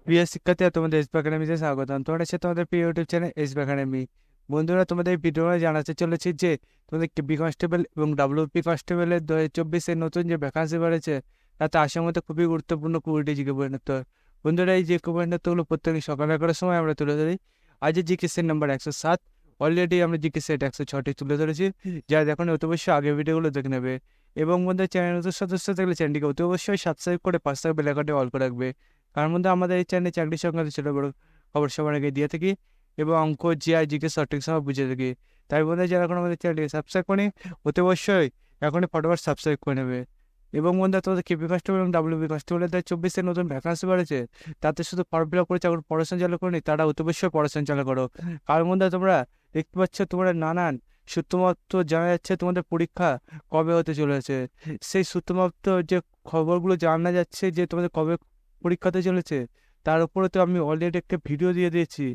প্রিয় শিক্ষার্থীরা, তোমাদের এসবি একাডেমিতে স্বাগতম। তোমাদের সাথে তোমাদের প্রিয় ইউটিউব চ্যানেল এসবি একাডেমি। বন্ধুরা, তোমাদের এই ভিডিওটা জানাতে চলেছি যে তোমাদের কেবি কনস্টেবল এবং ডাব্লিউপি কনস্টেবলের 2024-এর নতুন যে ভ্যাকান্সি বেড়েছে তাতে আসার মধ্যে খুবই গুরুত্বপূর্ণ 20টি জিকে বইয়ের উত্তর। বন্ধুরা, এই জিকে বইয়ের উত্তরগুলো প্রত্যেকদিন সকাল 11টার সময় আমরা তুলে ধরি। আজকের জিকে সেট নাম্বার 107। অলরেডি আমরা জিকে সেট 106টি তুলে ধরেছি। যারা দেখুন অতি অবশ্যই আগের ভিডিওগুলো দেখে নেবে। এবং বন্ধুরা, চ্যানেল নতুন সদস্য থাকলে চ্যানেলটিকে অতি অবশ্যই সাবস্ক্রাইব করে পাশে থাকা বেল আইকনটি অল করে রাখবে। তার মধ্যে আমাদের এই চ্যানেলে চাকরি সংক্রান্ত ছোট বড় খবর সবার আগে দিয়ে থাকি এবং অঙ্ক জিআই জিকে সঠিক সময় বুঝে থাকি। তাই বন্ধুরা, যারা এখন আমাদের চ্যানেলটিকে সাবস্ক্রাইব করেনি অতি অবশ্যই এখনই ফটোফট সাবস্ক্রাইব করে নেবে। এবং বন্ধুরা, তোমাদের কেপি কনস্টেবল এবং ডাব্লিউবি কনস্টেবলের 2024-এর নতুন ভ্যাকান্সি বাড়েছে, তাতে শুধু ফর্ম ফিল আপ করেছে, এখন পড়াশোনা চালু করেনি, তারা অতি অবশ্যই পড়াশোনা চালু করো। কারণ বন্ধুরা, তোমরা দেখতে পাচ্ছ তোমরা নানান সূত্রমাত্র জানা যাচ্ছে তোমাদের পরীক্ষা কবে হতে চলেছে। সেই সূত্রমাত্র যে খবরগুলো জানা যাচ্ছে যে তোমাদের কবে পরীক্ষাতে চলেছে, তার উপরে তো আমি অলরেডি একটা ভিডিও দিয়ে দিয়েছি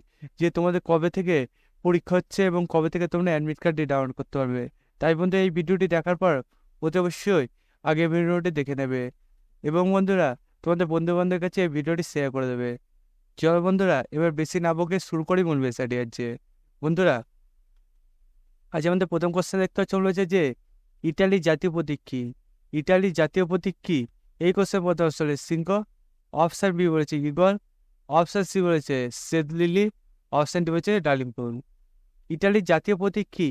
যে তোমাদের কবে থেকে পরীক্ষা হচ্ছে এবং কবে থেকে তোমরা অ্যাডমিট কার্ডটি ডাউনলোড করতে পারবে। তাই বন্ধু, এই ভিডিওটি দেখার পর অতি অবশ্যই আগে ভিডিওটি দেখে নেবে এবং বন্ধুরা তোমাদের বন্ধু বান্ধবের কাছে এই ভিডিওটি শেয়ার করে দেবে। চলো বন্ধুরা, এবার বেশি না বকে শুরু করি মূল বিষয়টি। আছে বন্ধুরা, আজ আমাদের প্রথম কোশ্চেন দেখতে চলেছে যে ইটালির জাতীয় প্রতীক কি? ইটালির জাতীয় প্রতীক কি? এই কোশ্চেন প্রথম আসলে সিংহ, অপশন বি বলেছে ইগল, অপশন সি বলেছে শ্বেত লিলি, অপশন ডি বলেছে ডালিম ফুল। ইটালির জাতীয় প্রতীক কি?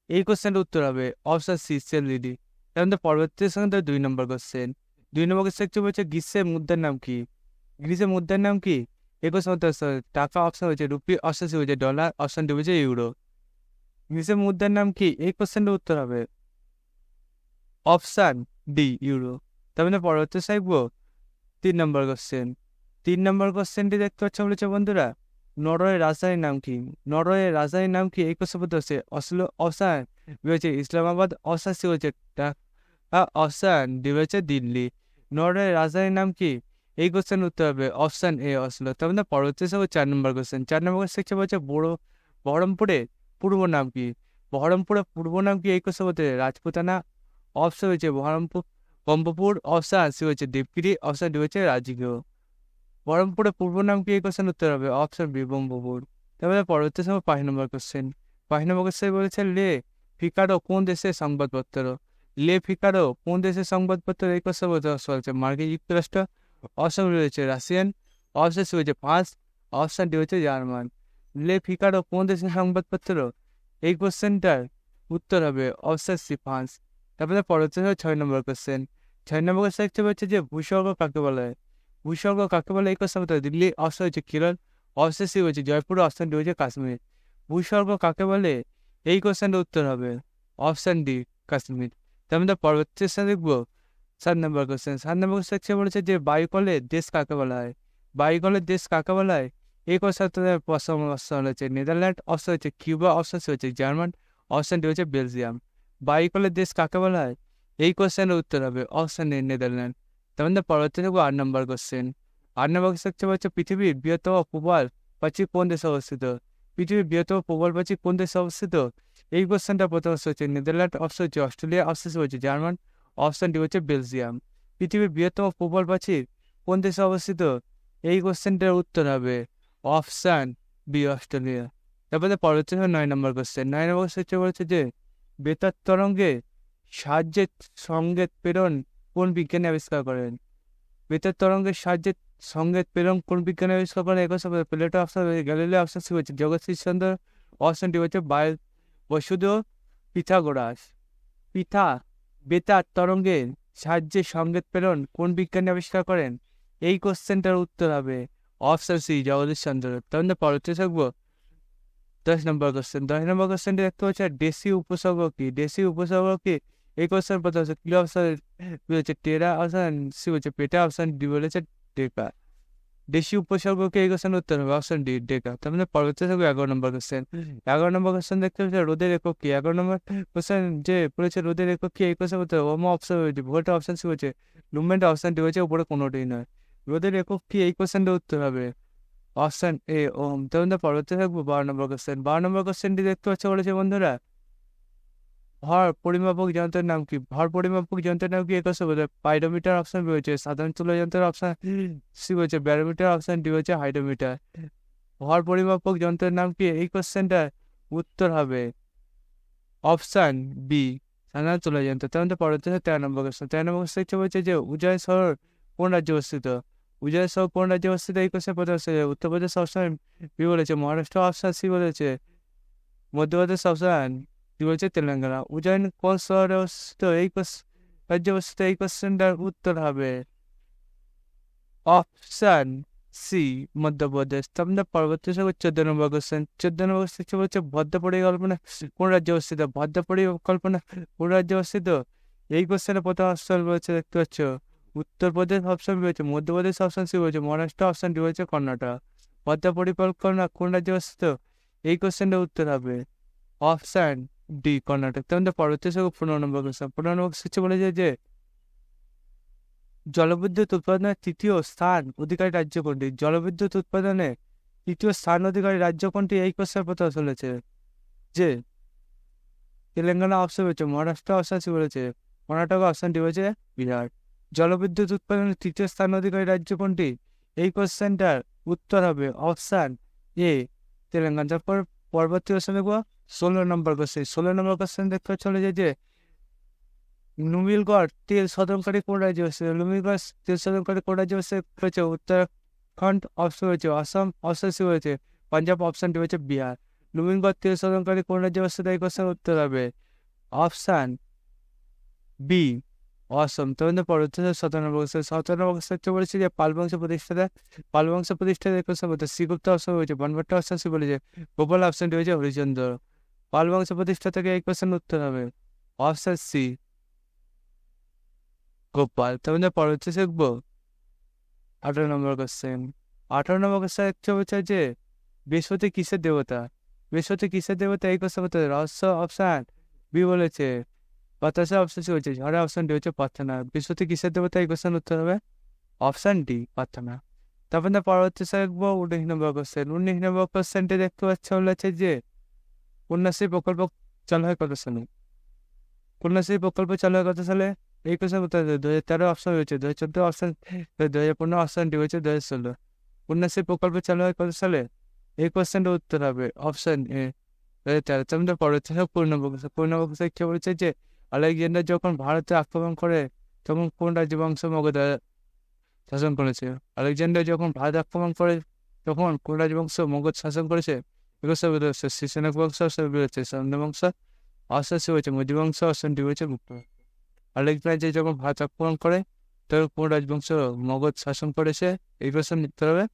এই কোশ্চেনটার উত্তর হবে অপশন সি শ্বেত লিলি। তার মধ্যে পরবর্তী সঙ্গে 2 নম্বর কোশ্চেন। 2 নম্বর কোশ্চেন বলছে গ্রীষ্মের মুদ্রার নাম কি? গ্রীষ্মের মুদ্রার নাম কি? এই কোশ্চেন টাকা, অপশন হয়েছে রুপি, অপশন সি হয়েছে ডলার, অপশন ডি হয়েছে ইউরো। গ্রীষ্মের মুদ্রার নাম কি? এই কোশ্চেনটার উত্তর হবে অপশান ডি ইউরো। তার মানে পরবর্তী সাইব 3 নম্বর কোশ্চেন। 3 নম্বর কোশ্চেনটি দেখতে পাচ্ছ বলেছে বন্ধুরা, নরওয়ের রাজধানীর নাম কি? নরওয়ের রাজধানীর নাম কি? এই কোশ্চেন বলতে হচ্ছে অসলো, অপশান বি হচ্ছে ইসলামাবাদ, অপশান সি হচ্ছে ঢাকা, অপশান ডি হচ্ছে দিল্লি। নরওয়ের রাজধানীর নাম কি? এই কোশ্চেন উত্তর হবে অপশান এ অসলো। তার মানে পরবর্তী সব 4 নম্বর কোশ্চেন। 4 নম্বর কোশ্চেন বলছে বহরমপুরে পূর্ব নাম কি? বহরমপুরের পূর্ব নাম কি? এই কোশ্চেন বলতে রাজপুতানা, অপশন হয়েছে বহরমপুর ব্রহ্মপুর, অপশন সি হচ্ছে দেবগিরি, অপশন ডি হচ্ছে রাজগীয়। বহরমপুরের পূর্ব নাম কি? এই কোশ্চেন উত্তর হবে অপশন বি ব্রহ্মপুর। তারপরে পরবর্তী সময় 5 নম্বর কোশ্চেন। 5 নম্বর কোশ্চেন বলেছে লে ফিকারো কোন দেশের সংবাদপত্র? লে ফিকারো কোন দেশের সংবাদপত্র? এই কোশ্চেন বলতে হচ্ছে মার্কিন যুক্তরাষ্ট্র, অপশন রয়েছে রাশিয়ান, অপশন সি হচ্ছে ফ্রান্স, অপশন ডি হচ্ছে জার্মান। লে ফিকারো কোন দেশের সংবাদপত্র? এই কোশ্চেনটার উত্তর হবে অপশন সি ফ্রান্স। তারপরে পরবর্তী 6 নম্বর কোশ্চেন। 6 নম্বর কোশ্চেন হচ্ছে যে ভূস্বর্গ কাকে বলা হয়? ভূস্বর্গ কাকে বলে? এই কোশ্চেন হচ্ছে দিল্লি, অপশন হচ্ছে কেরল, অপশন সি হচ্ছে জয়পুর, অপশন ডি হচ্ছে কাশ্মীর। ভূস্বর্গ কাকে বলে? এই কোশ্চেনটার উত্তর হবে অপশন ডি কাশ্মীর। তার মধ্যে পরবর্তী দেখবো 7 নম্বর কোশ্চেন। 7 নম্বর কোশ্চেন বলেছে যে বায়ুকলের দেশ কাকে বলা হয়? বায়ুকলের দেশ কাকে বলা হয়? এই কোশ্চেন অপশন হচ্ছে নেদারল্যান্ড, অপশন হচ্ছে কিউবা, অপশন সি হচ্ছে জার্মান, অপশন ডি হচ্ছে বেলজিয়াম। বায়ুকলের দেশ কাকে বলা হয়? এই কোশ্চেনের উত্তর হবে অপশন এ নেদারল্যান্ড। তার মধ্যে পরবর্তী দেখবো 8 নম্বর কোশ্চেন। 8 নম্বর কোশ্চেন হচ্ছে পৃথিবীর বৃহত্তম প্রবাল প্রাচীর কোন দেশে অবস্থিত? পৃথিবীর বৃহত্তম প্রবাল প্রাচীর কোন দেশে অবস্থিত? এই কোশ্চেনটা প্রথম হচ্ছে নেদারল্যান্ড, অপশন হচ্ছে অস্ট্রেলিয়া, অপশন সি হচ্ছে জার্মান, অপশন ডি হচ্ছে বেলজিয়াম। পৃথিবীর বৃহত্তম প্রবাল প্রাচীর কোন দেশে অবস্থিত? এই কোশ্চেনটার উত্তর হবে অপশন বি অস্ট্রেলিয়া। তারপরে পরবর্তী 9 নম্বর কোশ্চেন। 9 নম্বর কোশ্চেন বলেছে যে বেতার তরঙ্গে সাহায্যের সংকেত প্রেরণ কোন বিজ্ঞানী আবিষ্কার করেন? বেতার তরঙ্গের সাহায্যে সংকেত প্রেরণ কোন বিজ্ঞানী আবিষ্কার করেন? একই সাথে Plato, option Galileo, option C হচ্ছে জগদীশচন্দ্র, অপশন ডি হচ্ছে বসুধ পিথাগোরাস। বেতার তরঙ্গের সাহায্যে সংকেত প্রেরণ কোন বিজ্ঞানী আবিষ্কার করেন? এই কোশ্চেনটার উত্তর হবে অপশন সি জগদীশচন্দ্র। তাহলে পরবর্তী থাকবো 10 নম্বর কোশ্চেন। 10 নম্বর কোশ্চেনটি দেখতে পাচ্ছি দেশি উপসর্গ কি? দেশি উপসর্গ কি? এই কোশ্চেন প্রথম হচ্ছে ক্লিয়ার, অপশন হচ্ছে টেরা, অপশন সি হচ্ছে পেটা, অপশন ডি বলেছে ডেকা। দেশি উপসর্গকে এই কোশ্চেন উত্তর হবে অপশন ডি ডেকা। তার মানে পরবর্তী থাকবে 11 নম্বর কোশ্চেন। 11 নম্বর কোশ্চেন দেখতে পাচ্ছি রোদের একক কি? 11 নম্বর কোশ্চেন যে বলেছে রোদের একক কি? এই কোশ্চেন উত্তর ওমা, অপশন হয়েছে ভোল্ট, অপশন সি হচ্ছে লুমেন্ট, অপশন ডি হয়েছে উপরে কোনোটাই নয়। রোদের একক কি? এই কোশ্চেনটা উত্তর হবে অপশন এ ওম। তার মধ্যে পরবর্তী থাকবো 12 নম্বর কোশ্চেন। 12 নম্বর কোশ্চেনটি দেখতে পাচ্ছ বলেছে বন্ধুরা ভর পরিমাপক যন্ত্রের নাম কি? ভর পরিমাপক যন্ত্রের নাম কি? এই কোশ্চেন বলছে পাইরোমিটার, অপশন বি হচ্ছে সাধারণ তুলা যন্ত্রের, অপশন সি হচ্ছে ব্যারোমিটার, অপশন ডি হচ্ছে হাইড্রোমিটার। ভর পরিমাপক যন্ত্রের নাম কি? এই কোশ্চেনটার উত্তর হবে অপশন বি সাধারণ তুলা যন্ত্র। তার মধ্যে পরবর্তী 13 নম্বর কোশ্চেন। 13 নম্বর কোশ্চেন বলছে যে উদয় শহর কোন রাজ্যে অবস্থিত? উদয় শহর কোন রাজ্যে অবস্থিত? এই কোশ্চেন প্রথম হচ্ছে উত্তরপ্রদেশ, অপশন বি বলেছে মহারাষ্ট্র, অপশন সি বলেছে মধ্যপ্রদেশ, অপশন ডি বলেছে তেলেঙ্গানা। উজ্জয়ন কোন শহরে অবস্থিত? এই রাজ্যে অবস্থিত। এই কোশ্চেনটার উত্তর হবে অপশন সি মধ্যপ্রদেশ। তারপরে পরবর্তী 14 নম্বর কোশ্চেন। 14 নম্বর কোশ্চেন হচ্ছে ভদ্র পরিকল্পনা কোন রাজ্যে অবস্থিত? ভদ্র পরিকল্পনা কোন রাজ্যে অবস্থিত? এই কোশ্চেনের প্রথম অপশন রয়েছে দেখতে পাচ্ছ উত্তরপ্রদেশ, অপশন রয়েছে মধ্যপ্রদেশ, অপশন সি রয়েছে মহারাষ্ট্র, অপশন ডি রয়েছে কর্ণাটক। ভদ্র পরিকল্পনা কোন রাজ্যে অবস্থিত? এই কোশ্চেনটার উত্তর হবে অপশন ডি কর্ণাটক। তার পরবর্তী 15 নম্বর কোশ্চেন। 15 নম্বর কোশ্চেন বলেছে যে জলবিদ্যুৎ উৎপাদনের তৃতীয় স্থান অধিকারী রাজ্য কোনটি? জলবিদ্যুৎ উৎপাদনে তৃতীয় স্থান অধিকারী রাজ্য কোনটি? এই কোশ্চেন প্রথম চলেছে যে তেলেঙ্গানা, অপশন রয়েছে মহারাষ্ট্র, অপশন সি বলেছে কর্ণাটক, অপশন ডি হয়েছে বিহার। জলবিদ্যুৎ উৎপাদনে তৃতীয় স্থান অধিকারী রাজ্য কোনটি? এই কোশ্চেনটার উত্তর হবে অপশন এ তেলেঙ্গানা। তারপর পরবর্তী কোশ্চেন দেখবো 16 নম্বর কোশ্চেন। 16 নম্বর কোশ্চেন দেখতে চলে যায় যে নুমিলগড় তেল শোধনকারী কোন রাজ্যে অবস্থিত? নুমিলগড় তেল শোধনকারী কোন রাজ্যে অবস্থিত হয়েছে? উত্তরাখণ্ড, অপশন হয়েছে আসাম, অপশন সি হয়েছে পাঞ্জাব, অপশন ডি হয়েছে বিহার। নুমিলগড় তেল শোধনকারী কোন রাজ্যে অবস্থিত? এই কোশ্চেন উত্তর হবে অপশন বি অসম। তোমাদের পরবর্তী 17 নম্বর কোশ্চেন। 17 নম্বর কোশ্চেন বলেছে যে পাল বংশ প্রতিষ্ঠাতা এই কোশ্চেন বলতে শ্রীগুপ্ত, অপশন হয়েছে বানভট্ট, অপশন সি বলেছে গোপাল, অপশন ডি হয়েছে হরিচন্দ্র। পাল বংশ প্রতিষ্ঠাতাকে এই কোশ্চেন উত্তর হবে অপশন সি গোপাল। তোমাদের পরবর্তী শিখবো 18 নম্বর কোশ্চেন। 18 নম্বর কোশ্চেন একটু বলছে যে বৃহস্পতি কিসের দেবতা? বৃহস্পতি কিসের দেবতা? এই কোশ্চেন বলতে রহস্য, অপশন বি বলেছে বাতাসা, অপশন সি হচ্ছে ঝড়ে, অপশন ডি হচ্ছে প্রার্থনা। বৃহস্পতি কিসের দেবতা? এই কোশ্চেন উত্তর হবে অপশন ডি প্রার্থনা। তারপর পরবর্তী শিখবো 19 নম্বর কোশ্চেন। 19 নম্বর কোশ্চেনটি দেখতে পাচ্ছ বলেছে যে কন্যাশ্রী প্রকল্প চালু হয় কত সালে? কন্যাশ্রী প্রকল্প চালু হয় কত সালে? এই কোশ্চেন উত্তর 2013, অপশন রয়েছে 2014, অপশন 2015, অপশন ডি হয়েছে 2016। কন্যাশ্রী প্রকল্প চালু হয় কত সালে? এই কোশ্চেনটার উত্তর হবে অপশন এ 2013। তারপরে পরবর্তী 14 নম্বর কোশ্চেন। 14 নম্বর কোশ্চেন কি বলেছে যে আলেকজান্ডার যখন ভারতে আক্রমণ করে তখন কোন রাজবংশ মগধ শাসন করেছে? আলেকজান্ডার যখন ভারত আক্রমণ করে তখন কোন রাজবংশ মগধ শাসন করেছে? শিশানক বংশ, রয়েছে সান্ধ্য বংশ, অপশন সি হয়েছে মৌর্য বংশ, অপশন ডি হয়েছে গুপ্ত। আলেকজান্ডার যখন ভারত আক্রমণ করে তখন কোন রাজবংশ মগধ শাসন করেছে? এই কোশ্চেন উত্তর হবে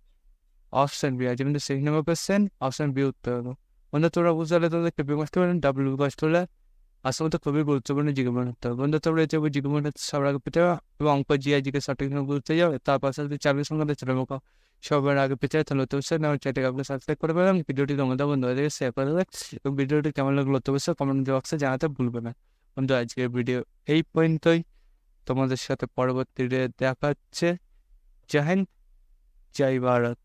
অপশন বি। আজ আমাদের 6 নম্বর কোশ্চেন, অপশন বি উত্তর হবে। বন্ধু তোমরা বুঝতে পারলে তোমাদের কেপি কষ্ট করেন ডাব্লিউ কষ্ট হলে আসলে তো খুবই গুরুত্বপূর্ণ জীবন হতে হবে। বন্ধু তোমরা যে জীবন সবার আগে পেতে হবে এবং অঙ্ক জিআইজিকে সঠিক বুঝতে যাবে। তার পাশাপাশি চাকরির সংক্রান্ত ছোটমোট সবার আগে পেতে হয় তাহলে তো অবশ্যই আমার চ্যানেলকে আপনার সাবস্ক্রাইব করে পেলাম। ভিডিওটি তোমাদের বন্ধুদের শেয়ার করে দেবে এবং ভিডিওটি কেমন লাগলো তো অবশ্যই কমেন্ট বক্সে জানাতে ভুলবে না। বন্ধু আজকের ভিডিও এই পর্যন্তই। তোমাদের সাথে পরবর্তীতে দেখা হচ্ছে। জয় হিন্দ, জয় ভারত।